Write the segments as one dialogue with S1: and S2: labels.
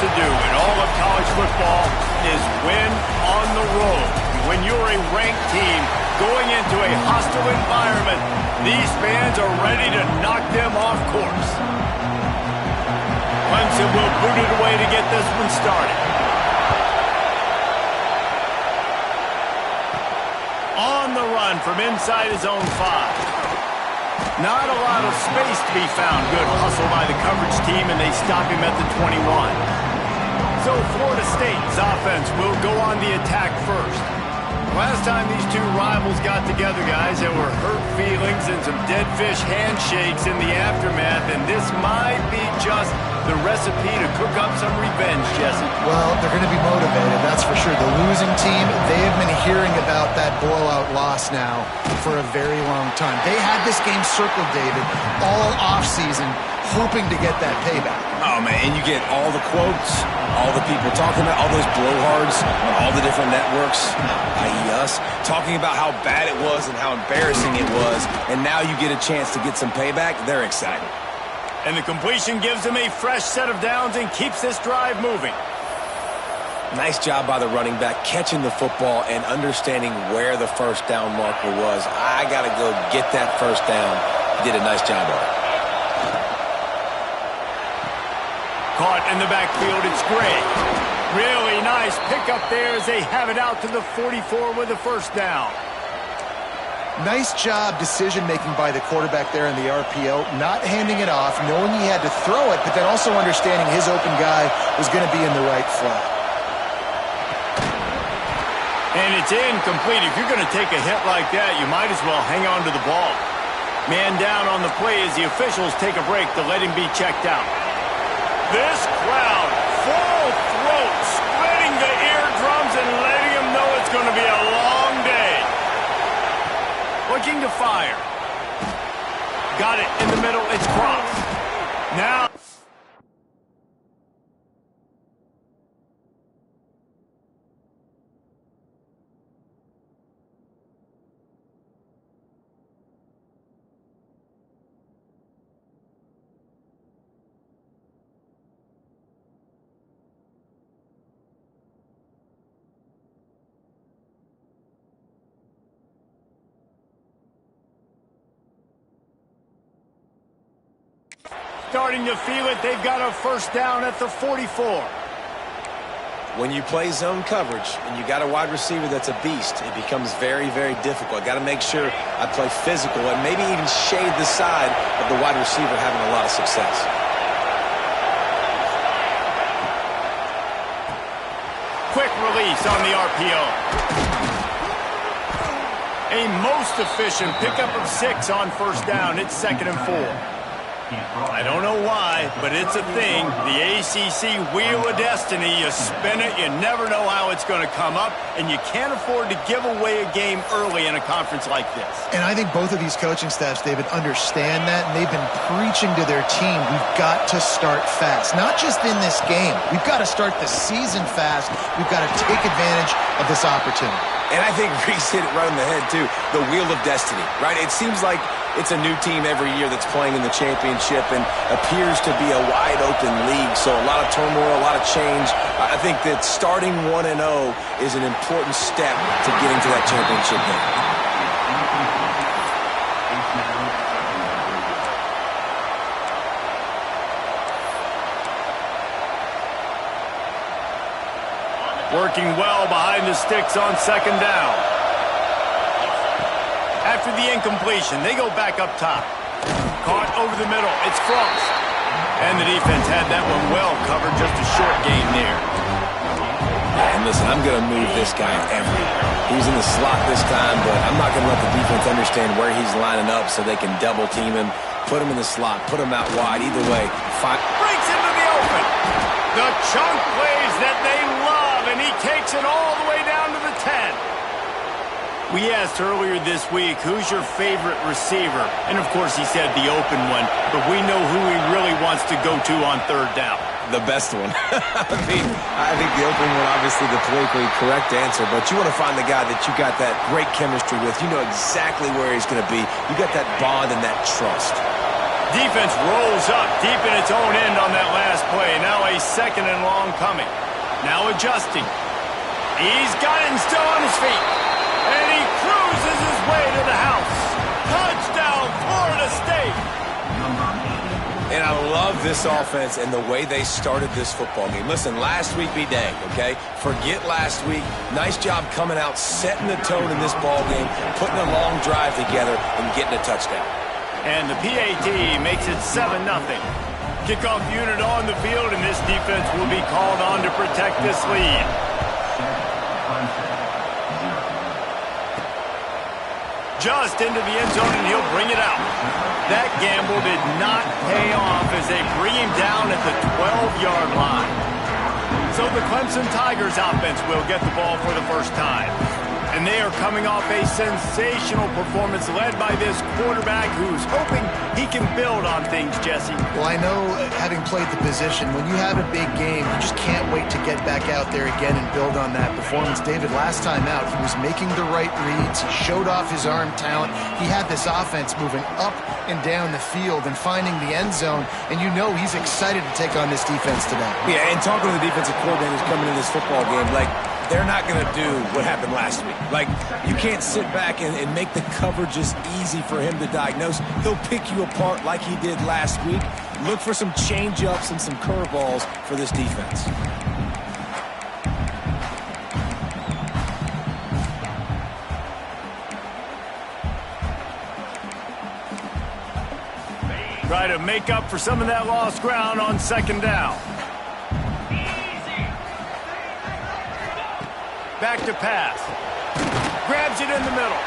S1: to do in all of college football is win on the road. When you're a ranked team going into a hostile environment, these fans are ready to knock them off course. Clemson will boot it away to get this one started. On the run from inside his own 5. Not a lot of space to be found. Good hustle by the coverage team, and they stop him at the 21. So Florida State's offense will go on the attack first. Last time these two rivals got together, guys, there were hurt feelings and some dead fish handshakes in the aftermath, and this might be just the recipe to cook up some revenge, Jesse.
S2: Well, they're going to be motivated, that's for sure. The losing team, they have been hearing about that blowout loss now for a very long time. They had this game circled, David, all offseason, hoping to get that payback.
S3: Oh, man, and you get all the quotes, all the people talking about all those blowhards on all the different networks, i.e. us, talking about how bad it was and how embarrassing it was, and now you get a chance to get some payback. They're excited.
S1: And the completion gives them a fresh set of downs and keeps this drive moving.
S3: Nice job by the running back catching the football and understanding where the first down marker was. I got to go get that first down. He did a nice job on it.
S1: Caught in the backfield, it's Gray. Really nice pickup there as they have it out to the 44 with a first down.
S2: Nice job decision-making by the quarterback there in the RPO, not handing it off, knowing he had to throw it, but then also understanding his open guy was going to be in the right flat.
S1: And it's incomplete. If you're going to take a hit like that, you might as well hang on to the ball. Man down on the play as the officials take a break to let him be checked out. This crowd, full throat, splitting the eardrums and letting him know it's going to be a long day. Looking to fire. Got it in the middle. It's crossed. Now. Starting to feel it. They've got a first down at the 44.
S3: When you play zone coverage and you got a wide receiver that's a beast, it becomes very, very difficult. I got to make sure I play physical and maybe even shade the side of the wide receiver having a lot of success.
S1: Quick release on the RPO. A most efficient pickup of 6 on first down. It's 2nd and 4. I don't know why, but it's a thing. The ACC Wheel of Destiny, you spin it, you never know how it's going to come up, and you can't afford to give away a game early in a conference like this.
S2: And I think both of these coaching staffs, David, understand that, and they've been preaching to their team, we've got to start fast. Not just in this game. We've got to start the season fast. We've got to take advantage of this opportunity.
S3: And I think Reese hit it right on the head, too. The Wheel of Destiny, right? It seems like it's a new team every year that's playing in the championship and appears to be a wide-open league. So a lot of turmoil, a lot of change. I think that starting 1-0 is an important step to getting to that championship game.
S1: Working well behind the sticks on 2nd down. After the incompletion, they go back up top. Caught over the middle. It's Frost. And the defense had that one well covered. Just a short gain there.
S3: And listen, I'm going to move this guy everywhere. He's in the slot this time, but I'm not going to let the defense understand where he's lining up so they can double team him, put him in the slot, put him out wide. Either way,
S1: breaks into the open. The chunk plays that they love, and he takes it all the way down to the 10. We asked earlier this week, who's your favorite receiver? And, of course, he said the open one, but we know who he really wants to go to on 3rd down.
S3: The best one. I think the open one, obviously the politically correct answer, but you want to find the guy that you got that great chemistry with. You know exactly where he's going to be. You got that bond and that trust.
S1: Defense rolls up deep in its own end on that last play. Now a 2nd and long coming. Now adjusting. He's got it and still on his feet. And he cruises his way to the house. Touchdown, Florida State.
S3: And I love this offense and the way they started this football game. Listen, last week be dang, okay? Forget last week. Nice job coming out, setting the tone in this ball game, putting a long drive together, and getting a touchdown.
S1: And the PAT makes it 7-0. Kickoff unit on the field, and this defense will be called on to protect this lead. Just into the end zone, and he'll bring it out. That gamble did not pay off as they bring him down at the 12-yard line. So the Clemson Tigers offense will get the ball for the first time. And they are coming off a sensational performance led by this quarterback who's hoping he can build on things, Jesse.
S2: Well, I know, having played the position, when you have a big game, you just can't wait to get back out there again and build on that performance. David, last time out, he was making the right reads. He showed off his arm talent. He had this offense moving up and down the field and finding the end zone, and you know he's excited to take on this defense today.
S3: Yeah, and talking to the defensive coordinators coming into this football game, like, they're not going to do what happened last week. Like, you can't sit back and make the coverages easy for him to diagnose. He'll pick you apart like he did last week. Look for some change-ups and some curveballs for this defense.
S1: Try to make up for some of that lost ground on 2nd down. Back to pass. Grabs it in the middle.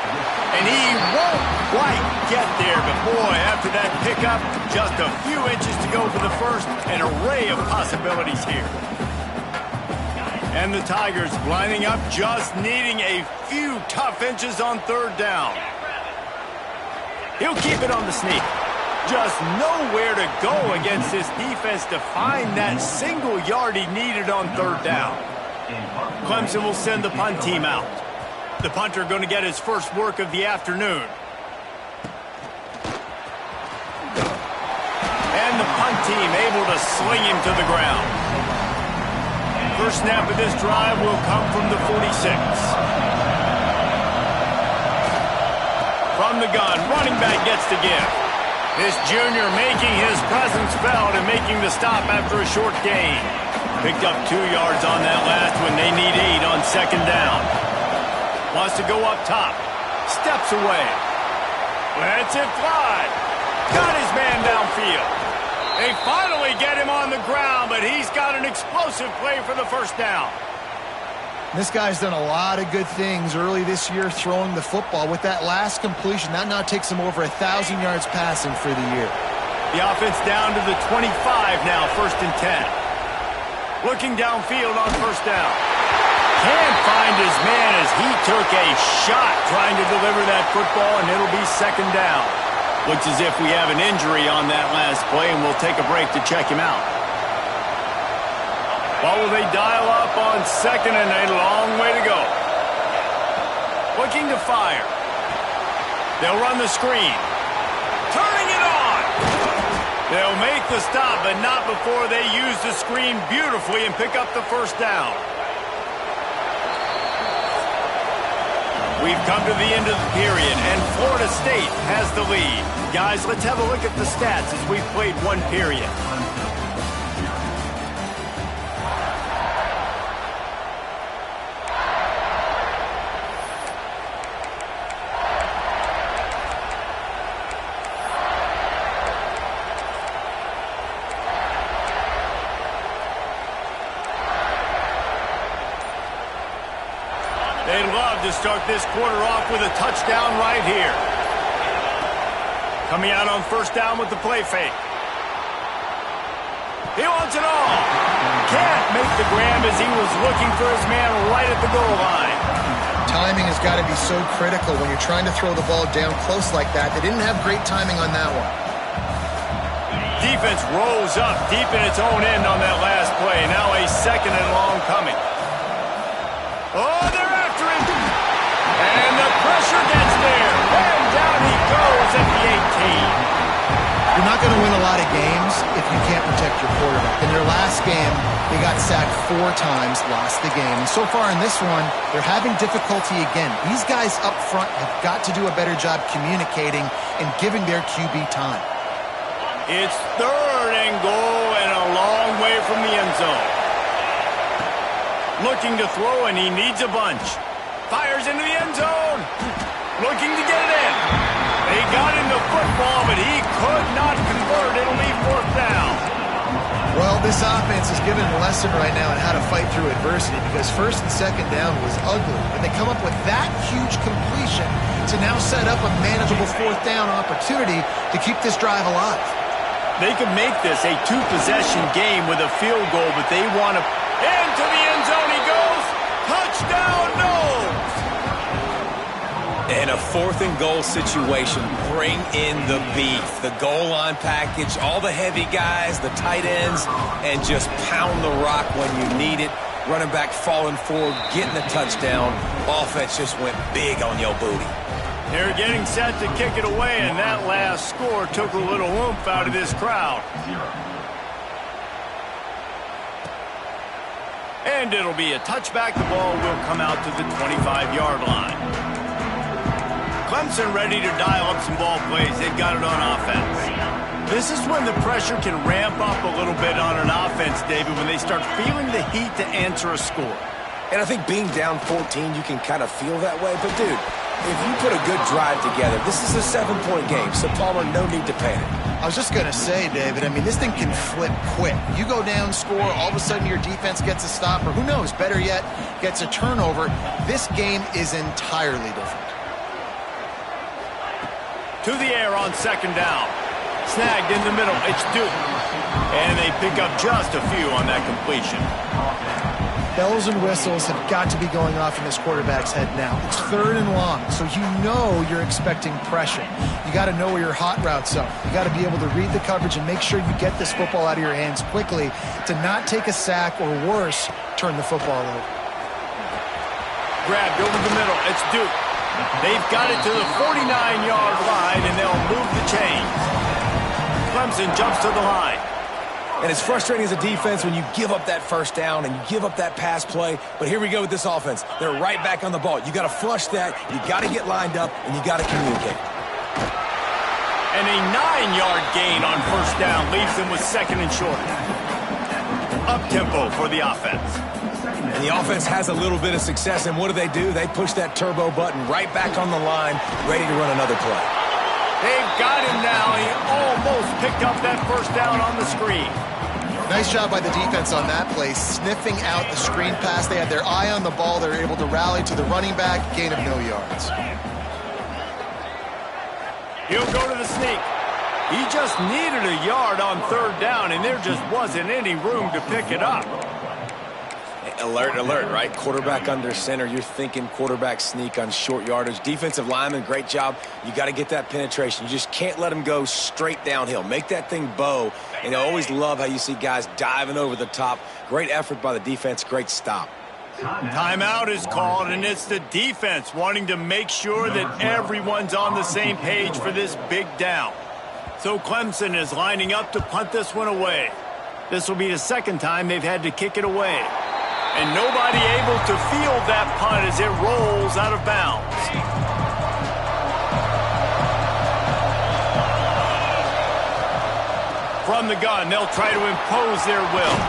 S1: And he won't quite get there. But boy, after that pickup, just a few inches to go for the first. An array of possibilities here. And the Tigers lining up, just needing a few tough inches on 3rd down. He'll keep it on the sneak. Just nowhere to go against this defense to find that single yard he needed on 3rd down. Clemson will send the punt team out. The punter going to get his first work of the afternoon. And the punt team able to sling him to the ground. First snap of this drive will come from the 46. From the gun, running back gets to give. This junior making his presence felt and making the stop after a short gain. Picked up 2 yards on that last one. They need 8 on 2nd down. Wants to go up top. Steps away. Lets it fly. Got his man downfield. They finally get him on the ground, but he's got an explosive play for the first down.
S2: This guy's done a lot of good things early this year throwing the football. With that last completion, that now takes him over 1,000 yards passing for the year.
S1: The offense down to the 25 now, 1st and 10. Looking downfield on 1st down. Can't find his man as he took a shot trying to deliver that football, and it'll be 2nd down. Looks as if we have an injury on that last play, and we'll take a break to check him out. What will they dial up on 2nd and a long way to go? Looking to fire. They'll run the screen. Turning it on. They'll make the stop, but not before they use the screen beautifully and pick up the 1st down. We've come to the end of the period, and Florida State has the lead. Guys, let's have a look at the stats as we've played 1 period. They'd love to start this quarter off with a touchdown right here. Coming out on 1st down with the play fake. He wants it all. Can't make the grab as he was looking for his man right at the goal line.
S2: Timing has got to be so critical when you're trying to throw the ball down close like that. They didn't have great timing on that one.
S1: Defense rolls up deep in its own end on that last play. Now a 2nd and long coming. Oh, they're after him. And the pressure gets there. And down he goes at the 18.
S2: You're not going to game, they got sacked 4 times, lost the game. And so far in this one, they're having difficulty again. These guys up front have got to do a better job communicating and giving their QB time.
S1: It's 3rd and goal and a long way from the end zone. Looking to throw, and he needs a bunch. Fires into the end zone. Looking to get it in. They got him the football, but he could not convert. It'll be 4th down.
S2: Well, this offense is given a lesson right now on how to fight through adversity, because 1st and 2nd down was ugly. And they come up with that huge completion to now set up a manageable 4th down opportunity to keep this drive alive.
S1: They could make this a 2-possession game with a field goal, but they want to... Into the end zone he goes. Touchdown, Knowles!
S3: In a 4th and goal situation, bring in the beef. The goal line package, all the heavy guys, the tight ends, and just pound the rock when you need it. Running back falling forward, getting a touchdown. Offense just went big on your booty.
S1: They're getting set to kick it away, and that last score took a little oomph out of this crowd. And it'll be a touchback. The ball will come out to the 25-yard line. Clemson ready to dial up some ball plays. They've got it on offense. This is when the pressure can ramp up a little bit on an offense, David, when they start feeling the heat to answer a score.
S3: And I think being down 14, you can kind of feel that way. But, dude, if you put a good drive together, this is a 7-point game, so Palmer, no need to panic.
S2: I was just going to say, David, I mean, this thing can flip quick. You go down, score, all of a sudden your defense gets a stop, or who knows, better yet, gets a turnover. This game is entirely different.
S1: To the air on 2nd down. Snagged in the middle. It's Duke. And they pick up just a few on that completion.
S2: Bells and whistles have got to be going off in this quarterback's head now. It's 3rd and long, so you know you're expecting pressure. You got to know where your hot routes are. You got to be able to read the coverage and make sure you get this football out of your hands quickly to not take a sack or worse, turn the football over.
S1: Grabbed over the middle. It's Duke. They've got it to the 49-yard line, and they'll move the chains. Clemson jumps to the line.
S3: And it's frustrating as a defense when you give up that 1st down and you give up that pass play. But here we go with this offense. They're right back on the ball. You got to flush that. You got to get lined up, and you got to communicate.
S1: And a 9-yard gain on 1st down leaves them with 2nd and short. Up-tempo for the offense.
S3: And the offense has a little bit of success, and what do? They push that turbo button right back on the line, ready to run another play.
S1: They've got him now. He almost picked up that 1st down on the screen.
S2: Nice job by the defense on that play, sniffing out the screen pass. They had their eye on the ball. They were able to rally to the running back, gain of no yards.
S1: He'll go to the sneak. He just needed a yard on 3rd down, and there just wasn't any room to pick it up.
S3: Alert, alert, right? Quarterback under center. You're thinking quarterback sneak on short yardage. Defensive lineman, great job. You got to get that penetration. You just can't let them go straight downhill. Make that thing bow. And I always love how you see guys diving over the top. Great effort by the defense. Great stop.
S1: Timeout is called, and it's the defense wanting to make sure that everyone's on the same page for this big down. So Clemson is lining up to punt this one away. This will be the 2nd time they've had to kick it away. And nobody able to field that punt as it rolls out of bounds. From the gun, they'll try to impose their will.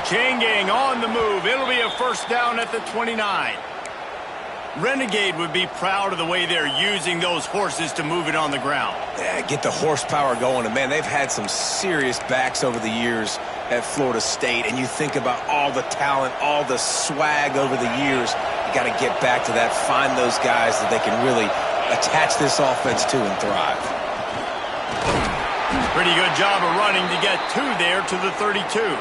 S1: Chain gang on the move. It'll be a 1st down at the 29. Renegade would be proud of the way they're using those horses to move it on the ground.
S3: Yeah, get the horsepower going. And, man, they've had some serious backs over the years at Florida State. And you think about all the talent, all the swag over the years. You got to get back to that, find those guys that they can really attach this offense to and thrive.
S1: Pretty good job of running to get there to the 32.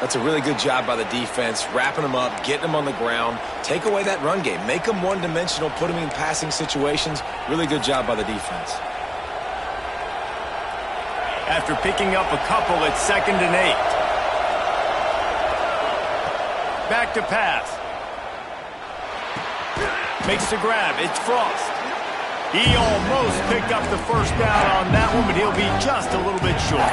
S3: That's a really good job by the defense, wrapping them up, getting them on the ground. Take away that run game. Make them one-dimensional, put them in passing situations. Really good job by the defense.
S1: After picking up a couple, it's 2nd and 8. Back to pass. Makes the grab. It's Frost. He almost picked up the 1st down on that one, but he'll be just a little bit short.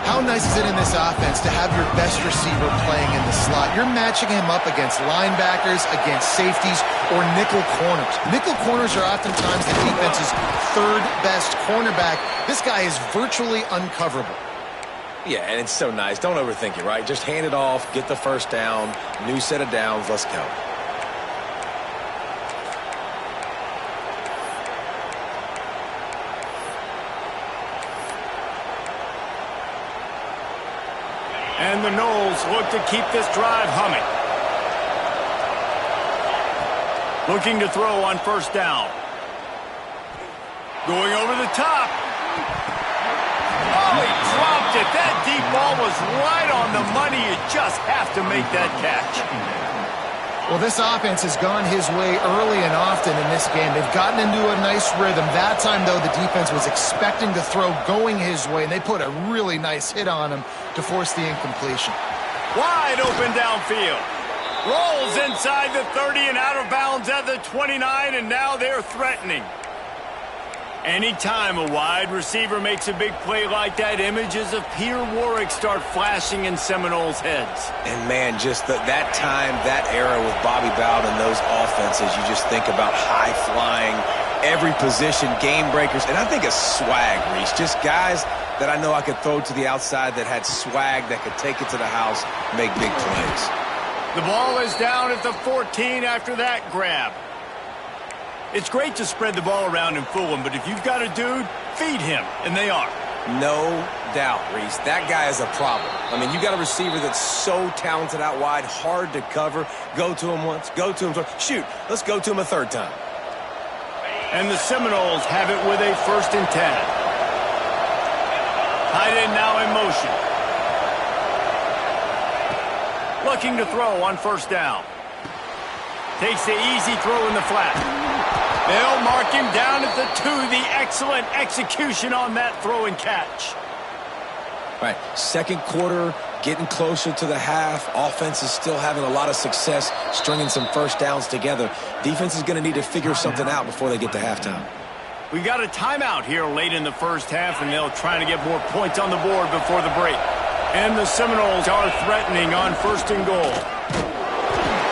S2: How nice is it in this offense to have your best receiver playing in the slot? You're matching him up against linebackers, against safeties, or nickel corners. Nickel corners are oftentimes the defense's third best cornerback. This guy is virtually uncoverable.
S3: Yeah, and it's so nice. Don't overthink it, right? Just hand it off, get the first down, new set of downs, let's go.
S1: And the Knowles look to keep this drive humming. Looking to throw on first down. Going over the top. Oh, he dropped it. That deep ball was right on the money. You just have to make that catch.
S2: Well, this offense has gone his way early and often in this game. They've gotten into a nice rhythm. That time, though, the defense was expecting the throw going his way, and they put a really nice hit on him to force the incompletion.
S1: Wide open downfield. Rolls inside the 30 and out of bounds at the 29, and now they're threatening. Anytime a wide receiver makes a big play like that, images of Peter Warrick start flashing in Seminoles' heads.
S3: And, man, just that time, that era with Bobby Bowden and those offenses, you just think about high-flying, every position, game breakers, and I think of swag, Reese. Just guys that I know I could throw to the outside that had swag, that could take it to the house, make big plays.
S1: The ball is down at the 14 after that grab. It's great to spread the ball around and fool him, but if you've got a dude, feed him, and they are.
S3: No doubt, Reese. That guy is a problem. I mean, you got a receiver that's so talented out wide, hard to cover. Go to him once, go to him twice. Shoot, let's go to him a third time.
S1: And the Seminoles have it with a 1st and 10. Tight end now in motion. Looking to throw on first down. Takes the easy throw in the flat. They'll mark him down at the 2. The excellent execution on that throw and catch.
S3: All right, second quarter, getting closer to the half. Offense is still having a lot of success stringing some first downs together. Defense is going to need to figure something out before they get to halftime.
S1: We got a timeout here late in the first half, and they'll try to get more points on the board before the break. And the Seminoles are threatening on 1st and goal.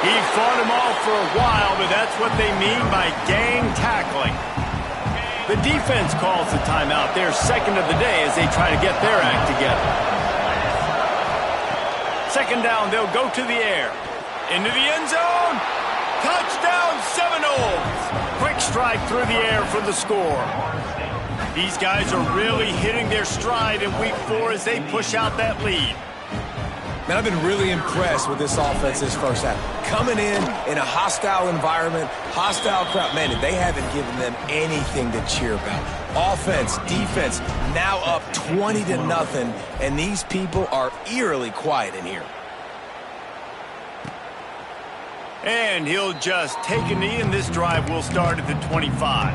S1: He fought him off for a while, but that's what they mean by gang tackling. The defense calls the timeout, their second of the day, as they try to get their act together. Second down, they'll go to the air. Into the end zone. Touchdown, Seminoles! Quick strike through the air for the score. These guys are really hitting their stride in week 4 as they push out that lead.
S3: Man, I've been really impressed with this offense this first half. Coming in a hostile environment, hostile crowd. Man, they haven't given them anything to cheer about. Offense, defense, now up 20-0, and these people are eerily quiet in here.
S1: And he'll just take a knee, and this drive will start at the 25.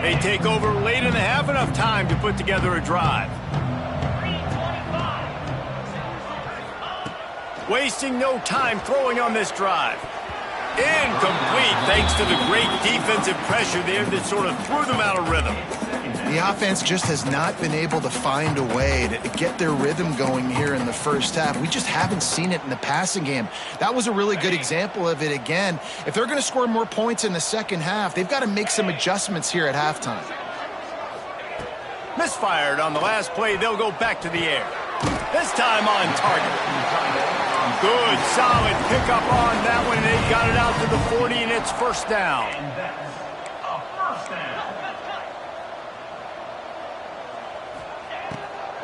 S1: They take over late in the half, enough time to put together a drive. Wasting no time throwing on this drive. Incomplete thanks to the great defensive pressure there that sort of threw them out of rhythm.
S2: The offense just has not been able to find a way to get their rhythm going here in the first half. We just haven't seen it in the passing game. That was a really good example of it again. If they're going to score more points in the second half, they've got to make some adjustments here at halftime.
S1: Misfired on the last play. They'll go back to the air. This time on target. Good, solid pickup on that one. They got it out to the 40, and it's first down.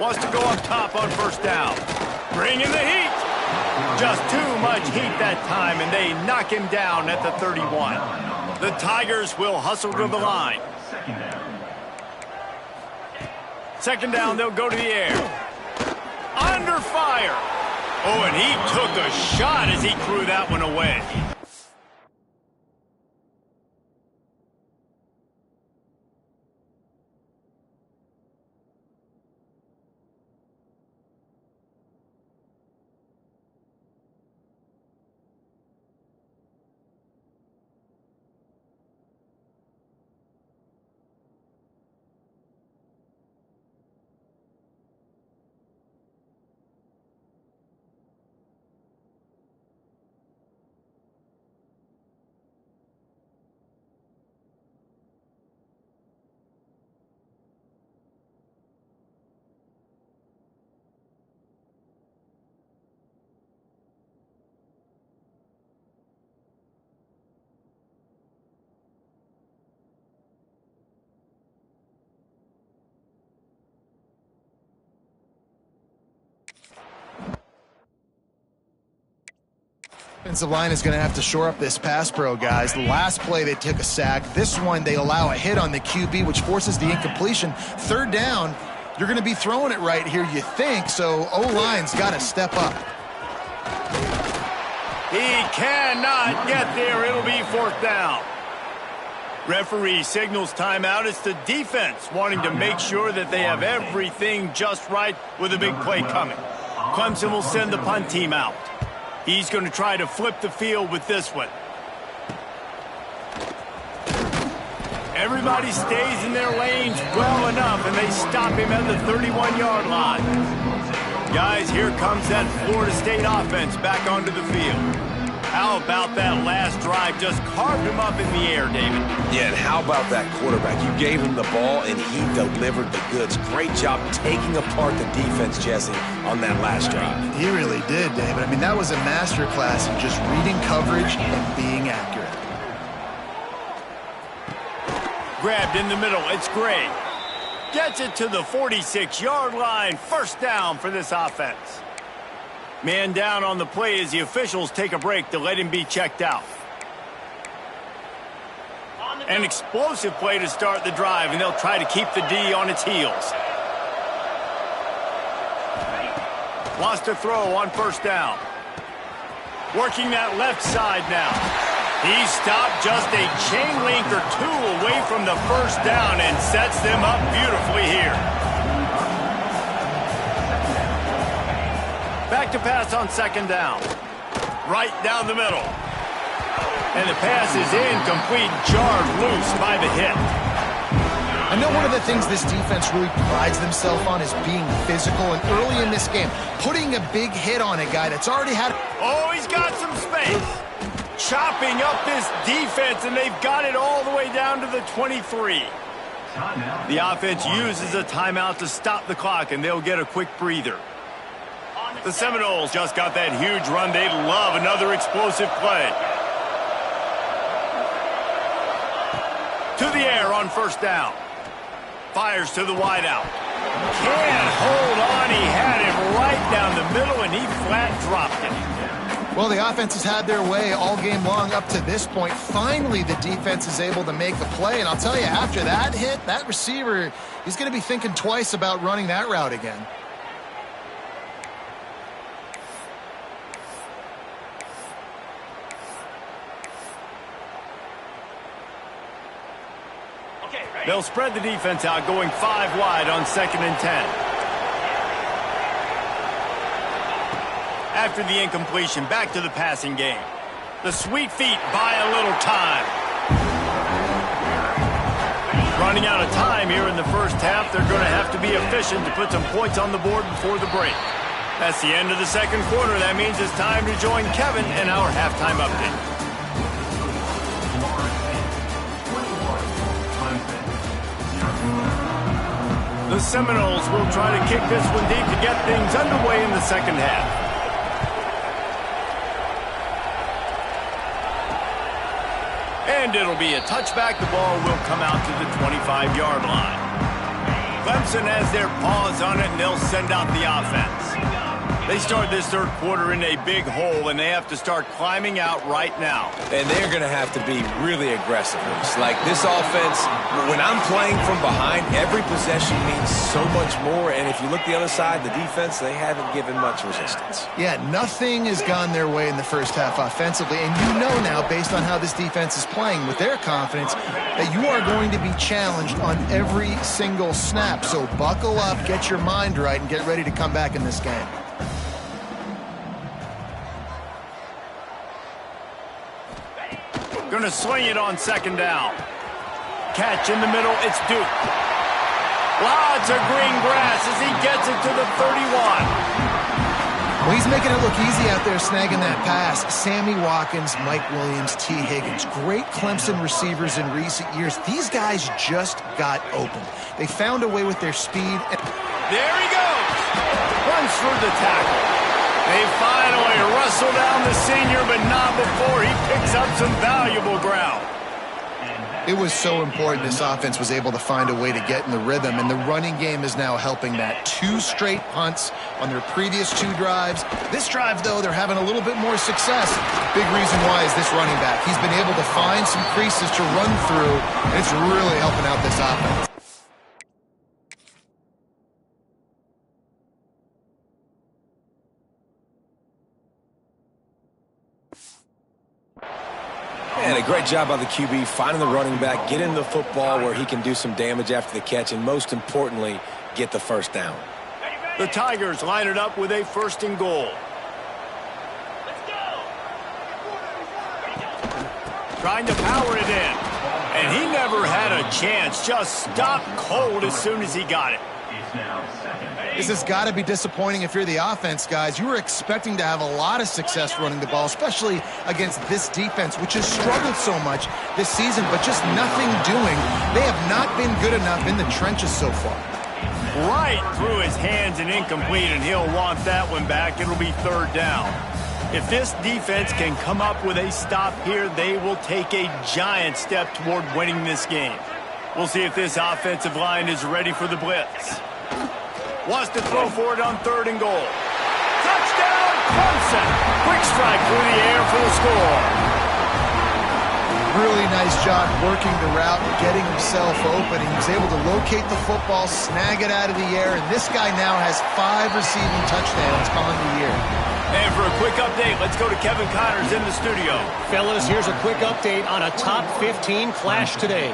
S1: Wants to go up top on first down. Bring in the heat. Just too much heat that time, and they knock him down at the 31. The Tigers will hustle to the line. Second down, they'll go to the air. Under fire. Oh, and he took a shot as he threw that one away.
S2: Offensive line is going to have to shore up this pass pro, guys. The last play, they took a sack. This one, they allow a hit on the QB, which forces the incompletion. Third down, you're going to be throwing it right here, you think, so O-line's got to step up.
S1: He cannot get there. It'll be fourth down. Referee signals timeout. It's the defense wanting to make sure that they have everything just right with a big play coming. Clemson will send the punt team out. He's going to try to flip the field with this one. Everybody stays in their lanes well enough, and they stop him at the 31-yard line. Guys, here comes that Florida State offense back onto the field. How about that last drive? Just carved him up in the air, David.
S3: Yeah, and how about that quarterback? You gave him the ball, and he delivered the goods. Great job taking apart the defense, Jesse, on that last drive.
S2: He really did, David. I mean, that was a masterclass in just reading coverage and being accurate.
S1: Grabbed in the middle. It's Gray. Gets it to the 46-yard line. First down for this offense. Man down on the play as the officials take a break to let him be checked out. An explosive play to start the drive, and they'll try to keep the D on its heels. Lost a throw on first down. Working that left side now. He stopped just a chain link or two away from the first down and sets them up beautifully here. Back to pass on second down. Right down the middle. And the pass is incomplete, jarred loose by the hit.
S2: I know one of the things this defense really prides themselves on is being physical, and early in this game, putting a big hit on a guy that's already had...
S1: Oh, he's got some space. Chopping up this defense, and they've got it all the way down to the 23. The offense uses a timeout to stop the clock, and they'll get a quick breather. The Seminoles just got that huge run. They'd love another explosive play. To the air on first down. Fires to the wideout. Can't hold on. He had it right down the middle, and he flat dropped it.
S2: Well, the offense has had their way all game long up to this point. Finally, the defense is able to make a play. And I'll tell you, after that hit, that receiver, he's going to be thinking twice about running that route again.
S1: They'll spread the defense out, going 5 wide on 2nd and 10. After the incompletion, back to the passing game. The sweet feet buy a little time. Running out of time here in the first half. They're going to have to be efficient to put some points on the board before the break. That's the end of the second quarter. That means it's time to join Kevin in our halftime update. The Seminoles will try to kick this one deep to get things underway in the second half. And it'll be a touchback. The ball will come out to the 25-yard line. Clemson has their paws on it, and they'll send out the offense. They start this third quarter in a big hole, and they have to start climbing out right now.
S3: And they're going to have to be really aggressive. Like this offense, when I'm playing from behind, every possession means so much more. And if you look the other side, the defense, they haven't given much resistance.
S2: Yeah, nothing has gone their way in the first half offensively. And you know now, based on how this defense is playing with their confidence, that you are going to be challenged on every single snap. So buckle up, get your mind right, and get ready to come back in this game.
S1: Going to swing it on second down. Catch in the middle. It's Duke. Lots of green grass as he gets it to the 31.
S2: Well, he's making it look easy out there snagging that pass. Sammy Watkins, Mike Williams, T. Higgins. Great Clemson receivers in recent years. These guys just got open. They found a way with their speed.
S1: There he goes. Runs through the tackle. They finally wrestle down the senior, but not before he picks up some valuable ground.
S2: It was so important this offense was able to find a way to get in the rhythm, and the running game is now helping that. 2 straight punts on their previous 2 drives. This drive, though, they're having a little bit more success. Big reason why is this running back. He's been able to find some creases to run through, and it's really helping out this offense.
S3: And a great job by the QB finding the running back, getting the football where he can do some damage after the catch, and most importantly, get the first down.
S1: The Tigers line it up with a 1st and goal. Trying to power it in. And he never had a chance. Just stopped cold as soon as he got it.
S2: This has got to be disappointing if you're the offense, guys. You were expecting to have a lot of success running the ball, especially against this defense, which has struggled so much this season, but just nothing doing. They have not been good enough in the trenches so far.
S1: Right through his hands and incomplete, and he'll want that one back. It'll be 3rd down. If this defense can come up with a stop here, they will take a giant step toward winning this game. We'll see if this offensive line is ready for the blitz. Wants to throw for it on 3rd and goal. Touchdown, Clemson! Quick strike through the air for the score.
S2: Really nice job working the route and getting himself open. He was able to locate the football, snag it out of the air, and this guy now has 5 receiving touchdowns on the year.
S1: And for a quick update, let's go to Kevin Connors in the studio.
S4: Fellas, here's a quick update on a top 15 clash today.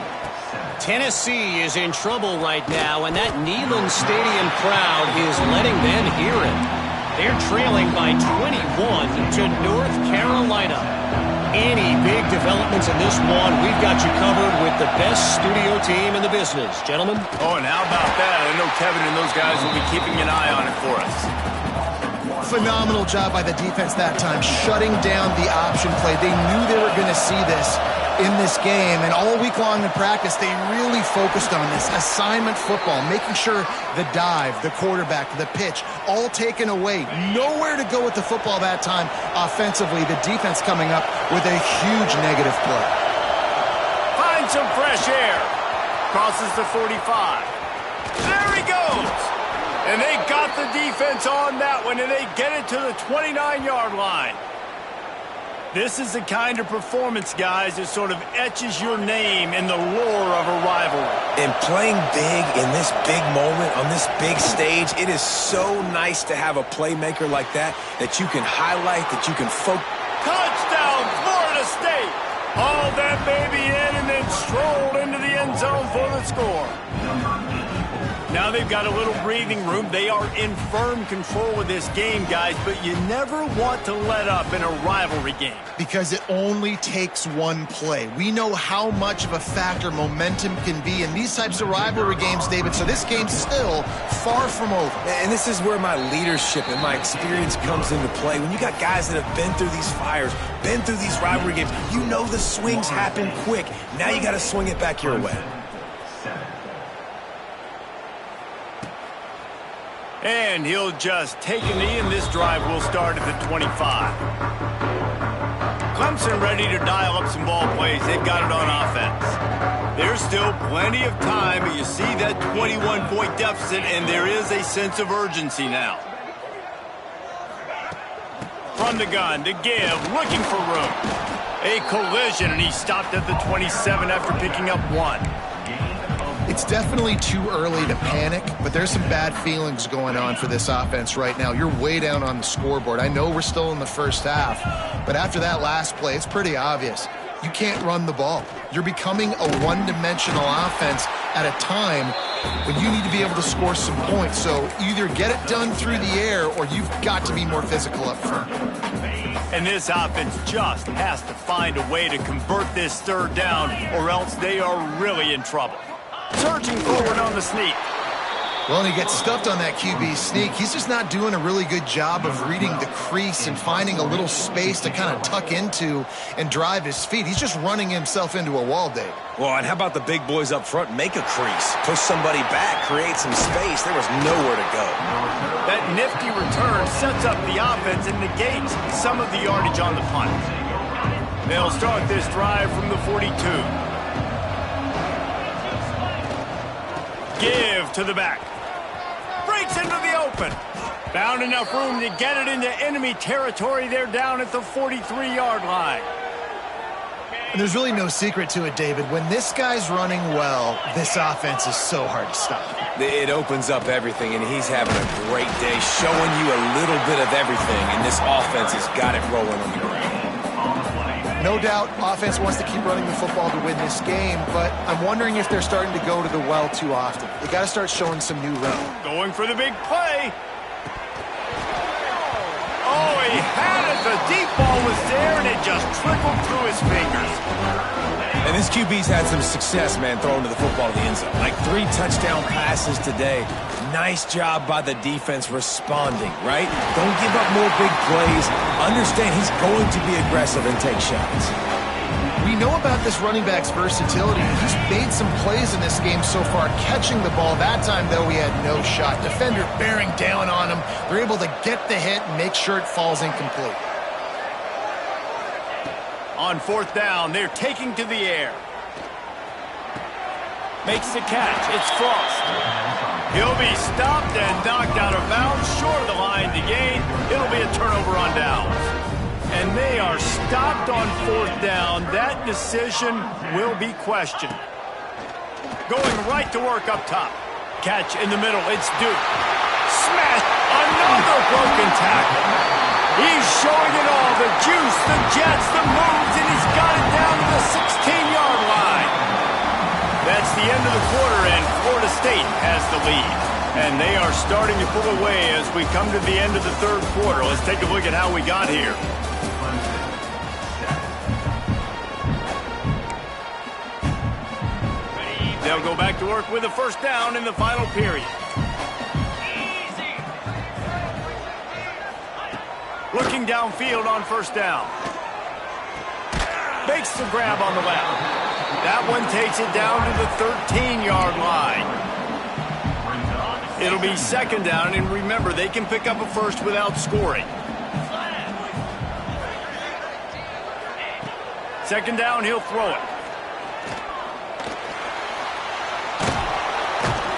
S4: Tennessee is in trouble right now, and that Neyland Stadium crowd is letting them hear it. They're trailing by 21 to North Carolina. Any big developments in this one, we've got you covered with the best studio team in the business. Gentlemen?
S1: Oh, and how about that? I know Kevin and those guys will be keeping an eye on it for us.
S2: Phenomenal job by the defense that time, shutting down the option play. They knew they were going to see this in this game, and all week long in practice, they really focused on this assignment football, making sure the dive, the quarterback, the pitch, all taken away. Nowhere to go with the football that time offensively. The defense coming up with a huge negative play.
S1: Find some fresh air. Crosses the 45. There he goes. And they got the defense on that one, and they get it to the 29-yard line. This is the kind of performance, guys, that sort of etches your name in the lore of a rivalry.
S3: And playing big in this big moment, on this big stage, it is so nice to have a playmaker like that you can highlight, that you can focus.
S1: Touchdown, Florida State! Haul that baby in and then stroll into the end zone for the score. Now they've got a little breathing room. They are in firm control of this game, guys, but you never want to let up in a rivalry game.
S2: Because it only takes one play. We know how much of a factor momentum can be in these types of rivalry games, David, so this game's still far from over.
S3: And this is where my leadership and my experience comes into play. When you got guys that have been through these fires, been through these rivalry games, you know the swings happen quick. Now you got to swing it back your way.
S1: And he'll just take a knee, and this drive will start at the 25. Clemson ready to dial up some ball plays. They've got it on offense. There's still plenty of time, but you see that 21-point deficit, and there is a sense of urgency now. From the gun to give, looking for room. A collision, and he stopped at the 27 after picking up 1.
S2: It's definitely too early to panic, but there's some bad feelings going on for this offense right now. You're way down on the scoreboard. I know we're still in the first half, but after that last play, it's pretty obvious. You can't run the ball. You're becoming a one-dimensional offense at a time when you need to be able to score some points. So either get it done through the air or you've got to be more physical up front.
S1: And this offense just has to find a way to convert this 3rd down, or else they are really in trouble. Surging forward on the sneak.
S2: Well, and he gets stuffed on that QB sneak. He's just not doing a really good job of reading the crease and finding a little space to kind of tuck into and drive his feet. He's just running himself into a wall, Dave.
S3: Well, and how about the big boys up front? Make a crease, push somebody back, create some space. There was nowhere to go.
S1: That nifty return sets up the offense and negates some of the yardage on the punt. They'll start this drive from the 42. to the back. Breaks into the open. Found enough room to get it into enemy territory. They're down at the 43-yard line.
S2: And there's really no secret to it, David. When this guy's running well, this offense is so hard to stop.
S3: It opens up everything, and he's having a great day, showing you a little bit of everything, and this offense has got it rolling on the ground.
S2: No doubt, offense wants to keep running the football to win this game, but I'm wondering if they're starting to go to the well too often. They got to start showing some new run.
S1: Going for the big play. Oh, he had it. The deep ball was there, and it just trickled through his fingers.
S3: And this QB's had some success, man, throwing to the football to the end zone. Like 3 touchdown passes today. Nice job by the defense responding, right? Don't give up more big plays. Understand he's going to be aggressive and take shots.
S2: We know about this running back's versatility. He's made some plays in this game so far, catching the ball. That time, though, he had no shot. Defender bearing down on him. They're able to get the hit and make sure it falls incomplete.
S1: On 4th down, they're taking to the air. Makes the catch. It's Frost. He'll be stopped and knocked out of bounds, short of the line to gain. It'll be a turnover on downs. And they are stopped on 4th down. That decision will be questioned. Going right to work up top. Catch in the middle. It's Duke. Smash. Another broken tackle. He's showing it all. The juice, the jets, the moves, and he's got it down to the 16-yard line. That's the end of the quarter, and Florida State has the lead. And they are starting to pull away as we come to the end of the 3rd quarter. Let's take a look at how we got here. They'll go back to work with a 1st down in the final period. Looking downfield on 1st down. Makes the grab on the left. That one takes it down to the 13-yard line. It'll be 2nd down, and remember, they can pick up a first without scoring. 2nd down, he'll throw it.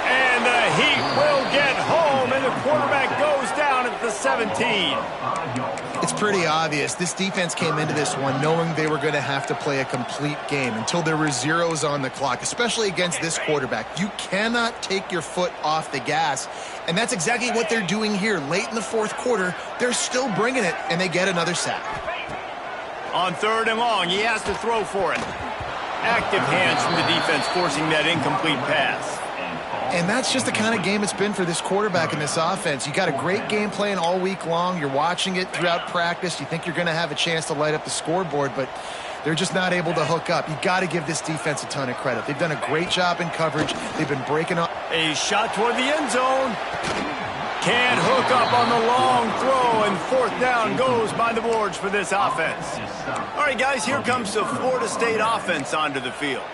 S1: And the Heat will get home, and the quarterback goes down at the 17.
S2: It's pretty obvious. This defense came into this one knowing they were going to have to play a complete game until there were zeros on the clock, especially against this quarterback. You cannot take your foot off the gas, and that's exactly what they're doing here. Late in the 4th quarter, they're still bringing it, and they get another sack.
S1: On 3rd and long, he has to throw for it. Active hands from the defense forcing that incomplete pass.
S2: And that's just the kind of game it's been for this quarterback in this offense. You got a great game plan all week long. You're watching it throughout practice. You think you're going to have a chance to light up the scoreboard, but they're just not able to hook up. You got to give this defense a ton of credit. They've done a great job in coverage. They've been breaking up.
S1: A shot toward the end zone. Can't hook up on the long throw, and 4th down goes by the boards for this offense. All right, guys, here comes the Florida State offense onto the field.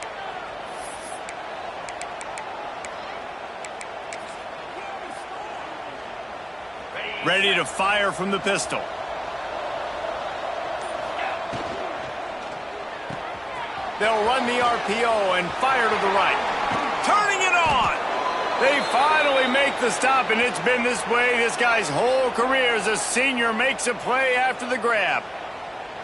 S1: Ready to fire from the pistol. They'll run the RPO and fire to the right. Turning it on. They finally make the stop, and it's been this way this guy's whole career as a senior. Makes a play after the grab.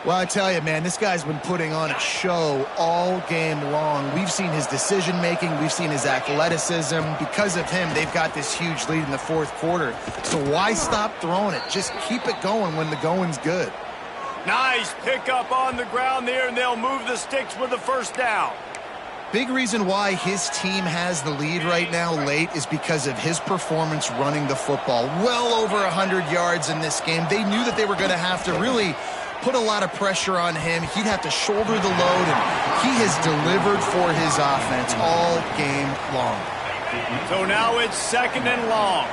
S2: Well, I tell you, man, this guy's been putting on a show all game long. We've seen his decision-making. We've seen his athleticism. Because of him, they've got this huge lead in the 4th quarter. So why stop throwing it? Just keep it going when the going's good.
S1: Nice pickup on the ground there, and they'll move the sticks with the 1st down.
S2: Big reason why his team has the lead right now late is because of his performance running the football. Well over 100 yards in this game. They knew that they were going to have to really put a lot of pressure on him. He'd have to shoulder the load, and he has delivered for his offense all game long.
S1: So now it's 2nd and long.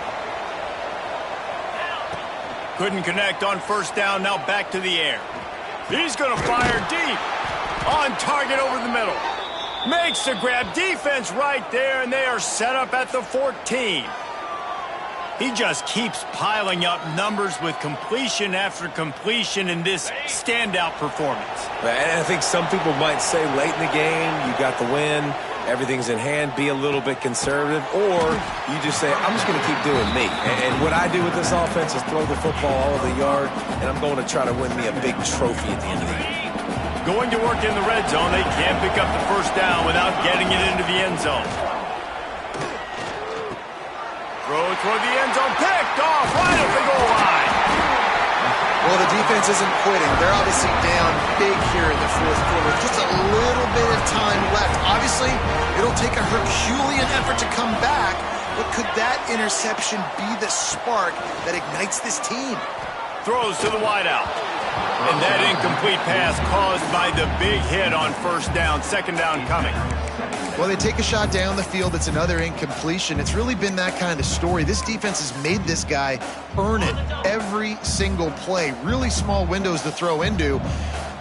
S1: Couldn't connect on 1st down, now back to the air. He's going to fire deep. On target over the middle. Makes the grab, defense right there, and they are set up at the 14. He just keeps piling up numbers with completion after completion in this standout performance.
S3: And I think some people might say late in the game, you got the win. everything's in hand, be a little bit conservative, or you just say, I'm just going to keep doing me. And what I do with this offense is throw the football all over the yard, and I'm going to try to win me a big trophy at the end of the year.
S1: Going to work in the red zone, they can't pick up the first down without getting it into the end zone. Throw toward the end zone, picked off right at the goal line.
S2: Well, the defense isn't quitting. They're obviously down big here in the fourth quarter. Just a little bit of time left. Obviously, it'll take a Herculean effort to come back, but could that interception be the spark that ignites this team?
S1: Throws to the wideout. And that incomplete pass caused by the big hit on first down. Second down coming.
S2: Well, they take a shot down the field. It's another incompletion. It's really been that kind of story. This defense has made this guy earn it every single play. Really small windows to throw into.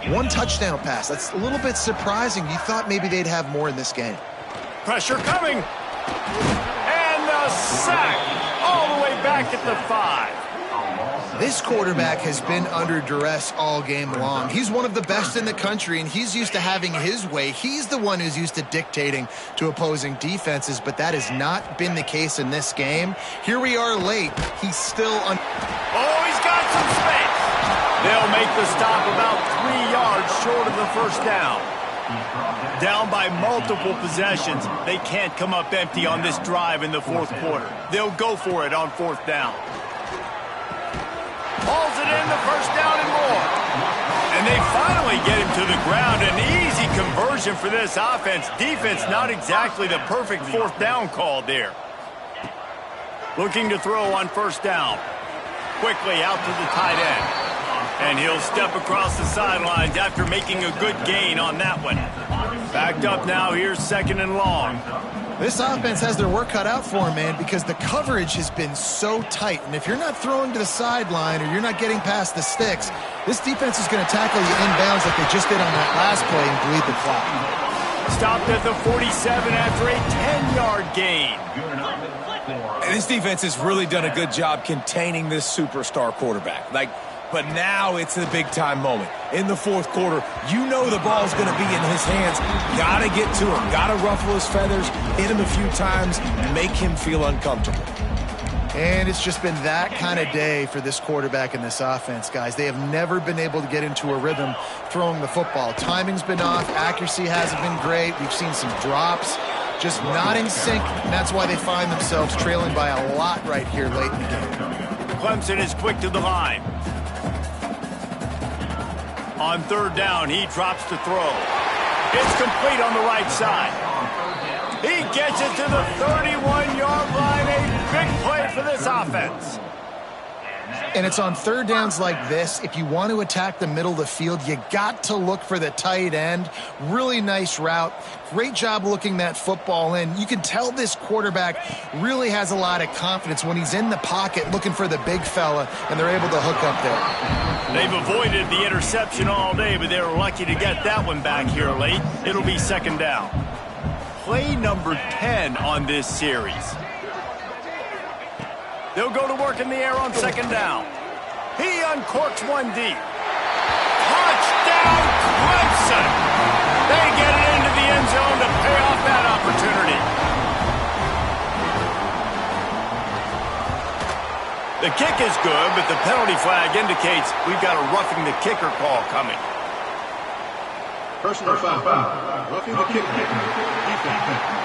S2: One touchdown pass. That's a little bit surprising. You thought maybe they'd have more in this game.
S1: Pressure coming. And the sack all the way back at the 5.
S2: This quarterback has been under duress all game long. He's one of the best in the country, and he's used to having his way. He's the one who's used to dictating to opposing defenses, but that has not been the case in this game. Here we are late. He's still on.
S1: Oh, he's got some space. They'll make the stop about 3 yards short of the first down. Down by multiple possessions. They can't come up empty on this drive in the fourth quarter. They'll go for it on fourth down. Hauls it in, the first down and more. And they finally get him to the ground. An easy conversion for this offense. Defense not exactly the perfect fourth down call there. Looking to throw on first down. Quickly out to the tight end. And he'll step across the sidelines after making a good gain on that one. Backed up now, here's second and long.
S2: This offense has their work cut out for them, man, because the coverage has been so tight. And if you're not throwing to the sideline or you're not getting past the sticks, this defense is going to tackle you inbounds like they just did on that last play and bleed the clock.
S1: Stopped at the 47 after a 10-yard gain.
S3: And this defense has really done a good job containing this superstar quarterback. But now it's the big-time moment. In the fourth quarter, you know the ball's going to be in his hands. Got to get to him. Got to ruffle his feathers, hit him a few times, make him feel uncomfortable.
S2: And it's just been that kind of day for this quarterback and this offense, guys. They have never been able to get into a rhythm throwing the football. Timing's been off. Accuracy hasn't been great. We've seen some drops. Just not in sync, and that's why they find themselves trailing by a lot right here late in the game.
S1: Clemson is quick to the line. On third down, he drops to throw. It's complete on the right side. He gets it to the 31-yard line. A big play for this offense.
S2: And it's on third downs like this. If you want to attack the middle of the field, you got to look for the tight end. Really nice route. Great job looking that football in. You can tell this quarterback really has a lot of confidence when he's in the pocket looking for the big fella, and they're able to hook up there.
S1: They've avoided the interception all day, but they were lucky to get that one back here late. It'll be second down. Play number 10 on this series. They'll go to work in the air on second down. He uncorks one deep. Touchdown, Clemson! They get it into the end zone to pay off that opportunity. The kick is good, but the penalty flag indicates we've got a roughing the kicker call coming.
S5: Personal foul. Roughing the kicker. Defense.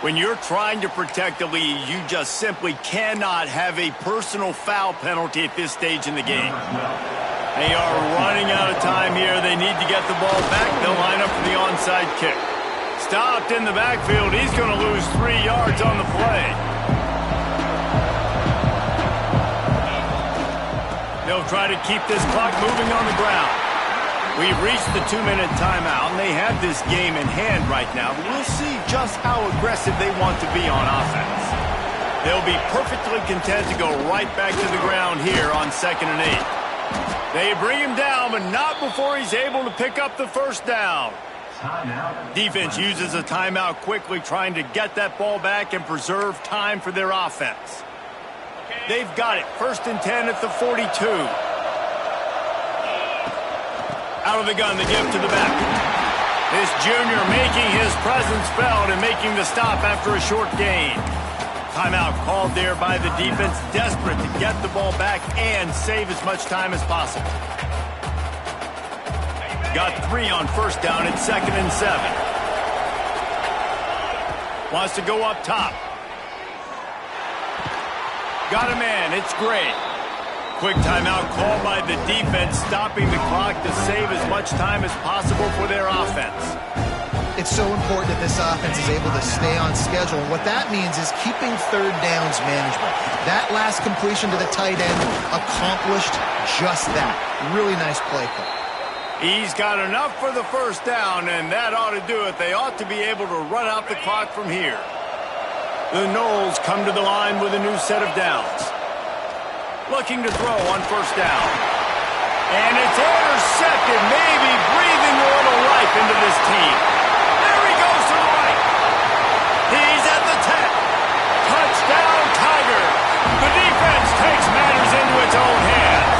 S1: When you're trying to protect the lead, you just simply cannot have a personal foul penalty at this stage in the game. They are running out of time here. They need to get the ball back. They'll line up for the onside kick. Stopped in the backfield. He's going to lose 3 yards on the play. They'll try to keep this clock moving on the ground. We've reached the 2-minute timeout, and they have this game in hand right now. But we'll see just how aggressive they want to be on offense. They'll be perfectly content to go right back to the ground here on 2nd and 8. They bring him down, but not before he's able to pick up the first down. Defense uses a timeout quickly, trying to get that ball back and preserve time for their offense. They've got it. 1st and 10 at the 42. Out of the gun, the give to the back. This junior making his presence felt and making the stop after a short gain. Timeout called there by the defense, desperate to get the ball back and save as much time as possible. Got 3 on first down at 2nd and 7. Wants to go up top. Got a man, it's Gray. Quick timeout called by the defense, stopping the clock to save as much time as possible for their offense.
S2: It's so important that this offense is able to stay on schedule. And what that means is keeping third downs manageable. That last completion to the tight end accomplished just that. Really nice play call.
S1: He's got enough for the first down, and that ought to do it. They ought to be able to run out the clock from here. The Noles come to the line with a new set of downs. Looking to throw on first down. And it's intercepted, maybe breathing a little life into this team. There he goes to the right. He's at the 10. Touchdown, Tiger. The defense takes matters into its own hands.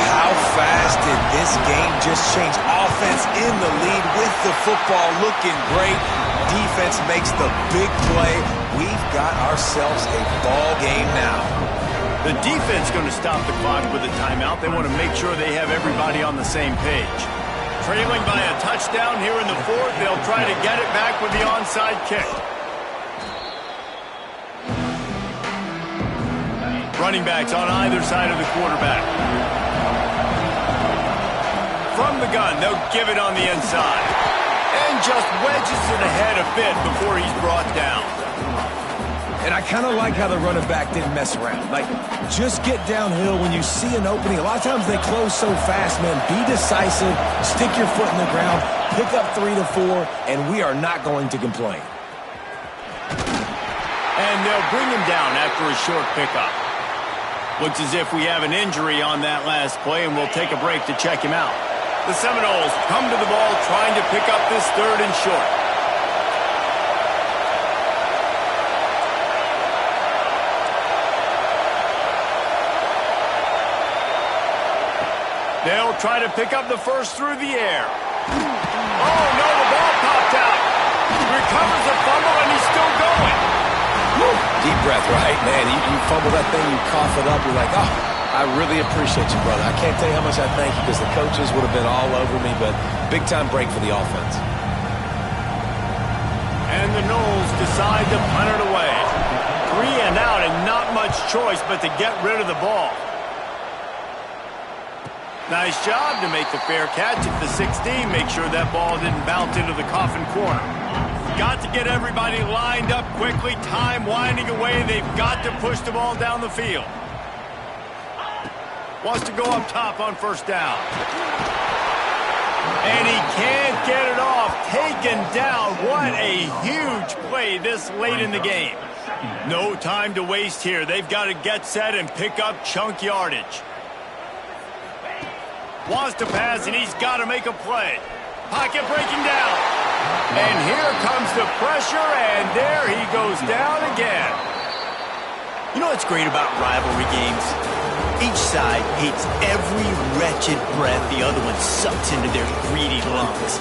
S3: How fast did this game just change? Offense in the lead with the football looking great. Defense makes the big play. We've got ourselves a ball game now.
S1: The defense going to stop the clock with a timeout. They want to make sure they have everybody on the same page. Trailing by a touchdown here in the 4th. They'll try to get it back with the onside kick. Running backs on either side of the quarterback. From the gun, they'll give it on the inside. And just wedges it ahead a bit before he's brought down.
S3: And I kind of like how the running back didn't mess around. Like, just get downhill when you see an opening. A lot of times they close so fast, man. Be decisive, stick your foot in the ground, pick up 3 to 4, and we are not going to complain.
S1: And they'll bring him down after a short pickup. Looks as if we have an injury on that last play, and we'll take a break to check him out. The Seminoles come to the ball trying to pick up this 3rd and short. They'll try to pick up the first through the air. Oh, no, the ball popped out. Recovers the fumble, and he's still going.
S3: Woo. Deep breath, right? Man, you fumble that thing, you cough it up, you're like, oh, I really appreciate you, brother. I can't tell you how much I thank you because the coaches would have been all over me, but big-time break for the offense.
S1: And the Noles decide to punt it away. 3 and out, and not much choice but to get rid of the ball. Nice job to make the fair catch at the 16. Make sure that ball didn't bounce into the coffin corner. Got to get everybody lined up quickly. Time winding away. They've got to push the ball down the field. Wants to go up top on first down. And he can't get it off. Taken down. What a huge play this late in the game. No time to waste here. They've got to get set and pick up chunk yardage. Wants to pass, and he's got to make a play. Pocket breaking down. And here comes the pressure, and there he goes down again.
S6: You know what's great about rivalry games? Each side hates every wretched breath the other one sucks into their greedy lungs.